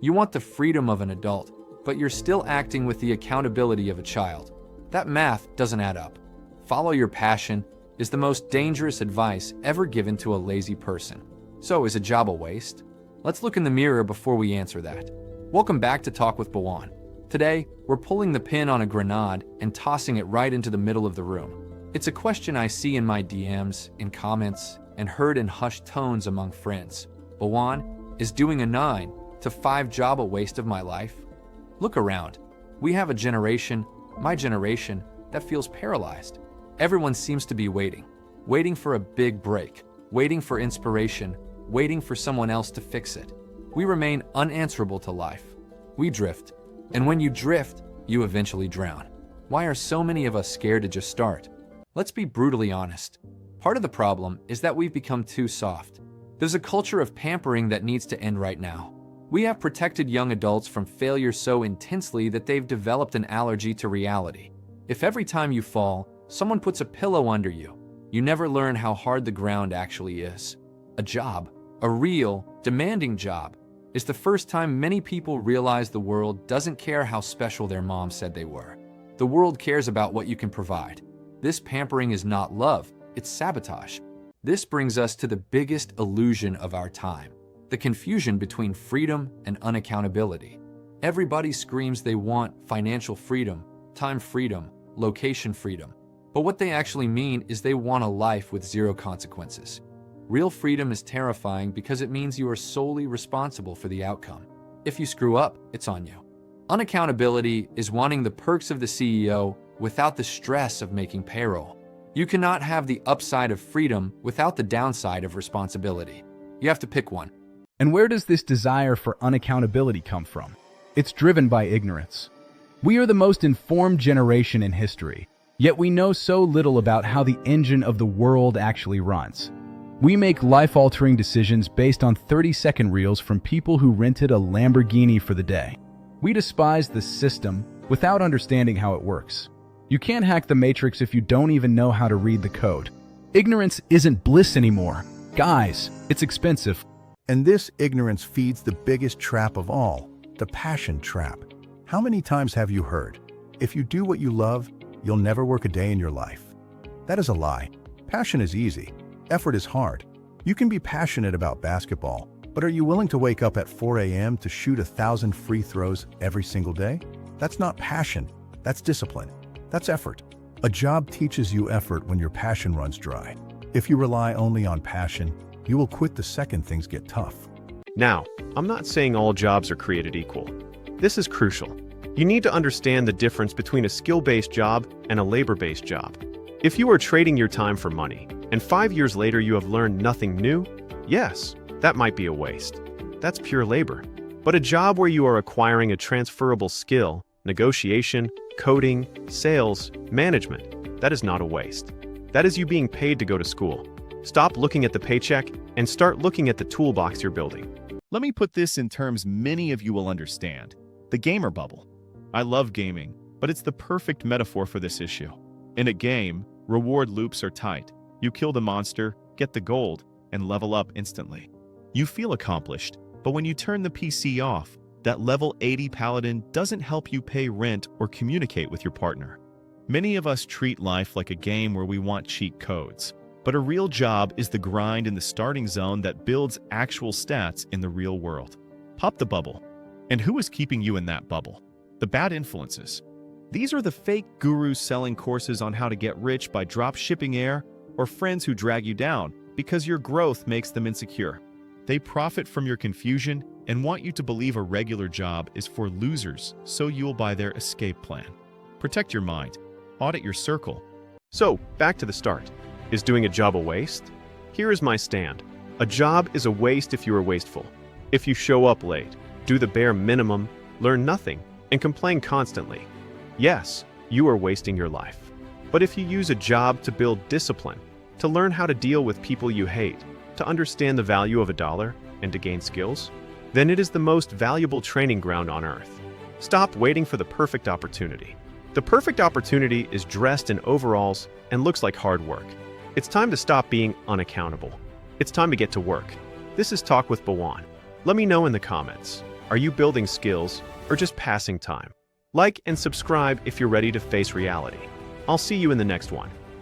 You want the freedom of an adult, but you're still acting with the accountability of a child. That math doesn't add up. Follow your passion is the most dangerous advice ever given to a lazy person. So, is a job a waste? Let's look in the mirror before we answer that. Welcome back to Talk with Bawan. Today, we're pulling the pin on a grenade and tossing it right into the middle of the room. It's a question I see in my DMs, in comments, and heard in hushed tones among friends. Bawan, is doing a 9 to 5 job a waste of my life? Look around. We have a generation, my generation, that feels paralyzed. Everyone seems to be waiting for a big break, waiting for inspiration, waiting for someone else to fix it. We remain unanswerable to life. We drift. And when you drift, you eventually drown. Why are so many of us scared to just start? Let's be brutally honest. Part of the problem is that we've become too soft. There's a culture of pampering that needs to end right now. We have protected young adults from failure so intensely that they've developed an allergy to reality. If every time you fall, someone puts a pillow under you, you never learn how hard the ground actually is. A job, a real, demanding job, is the first time many people realize the world doesn't care how special their mom said they were. The world cares about what you can provide. This pampering is not love, it's sabotage. This brings us to the biggest illusion of our time, the confusion between freedom and unaccountability. Everybody screams they want financial freedom, time freedom, location freedom. But what they actually mean is they want a life with zero consequences. Real freedom is terrifying because it means you are solely responsible for the outcome. If you screw up, it's on you. Unaccountability is wanting the perks of the CEO without the stress of making payroll. You cannot have the upside of freedom without the downside of responsibility. You have to pick one. And where does this desire for unaccountability come from? It's driven by ignorance. We are the most informed generation in history, yet we know so little about how the engine of the world actually runs. We make life-altering decisions based on 30-second reels from people who rented a Lamborghini for the day. We despise the system without understanding how it works. You can't hack the matrix if you don't even know how to read the code. Ignorance isn't bliss anymore. Guys, it's expensive. And this ignorance feeds the biggest trap of all, the passion trap. How many times have you heard, if you do what you love, you'll never work a day in your life? That is a lie. Passion is easy. Effort is hard. You can be passionate about basketball, but are you willing to wake up at 4 a.m. to shoot 1,000 free throws every single day? That's not passion. That's discipline. That's effort. A job teaches you effort when your passion runs dry. If you rely only on passion, you will quit the second things get tough. Now, I'm not saying all jobs are created equal. This is crucial. You need to understand the difference between a skill-based job and a labor-based job. If you are trading your time for money, and 5 years later you have learned nothing new, yes, that might be a waste. That's pure labor. But a job where you are acquiring a transferable skill, negotiation, coding, sales, management, that is not a waste. That is you being paid to go to school. Stop looking at the paycheck and start looking at the toolbox you're building. Let me put this in terms many of you will understand. The gamer bubble. I love gaming, but it's the perfect metaphor for this issue. In a game, reward loops are tight. You kill the monster, get the gold, and level up instantly. You feel accomplished, but when you turn the PC off, that level 80 paladin doesn't help you pay rent or communicate with your partner. Many of us treat life like a game where we want cheat codes. But a real job is the grind in the starting zone that builds actual stats in the real world. Pop the bubble. And who is keeping you in that bubble? The bad influences. These are the fake gurus selling courses on how to get rich by drop shipping air, or friends who drag you down because your growth makes them insecure. They profit from your confusion and want you to believe a regular job is for losers, so you'll buy their escape plan. Protect your mind. Audit your circle. So, back to the start. Is doing a job a waste? Here is my stand. A job is a waste if you are wasteful. If you show up late, do the bare minimum, learn nothing, and complain constantly. Yes, you are wasting your life. But if you use a job to build discipline, to learn how to deal with people you hate, to understand the value of $1, and to gain skills, then it is the most valuable training ground on earth. Stop waiting for the perfect opportunity. The perfect opportunity is dressed in overalls and looks like hard work. It's time to stop being unaccountable. It's time to get to work. This is Talk with Bawan. Let me know in the comments. Are you building skills or just passing time? Like and subscribe if you're ready to face reality. I'll see you in the next one.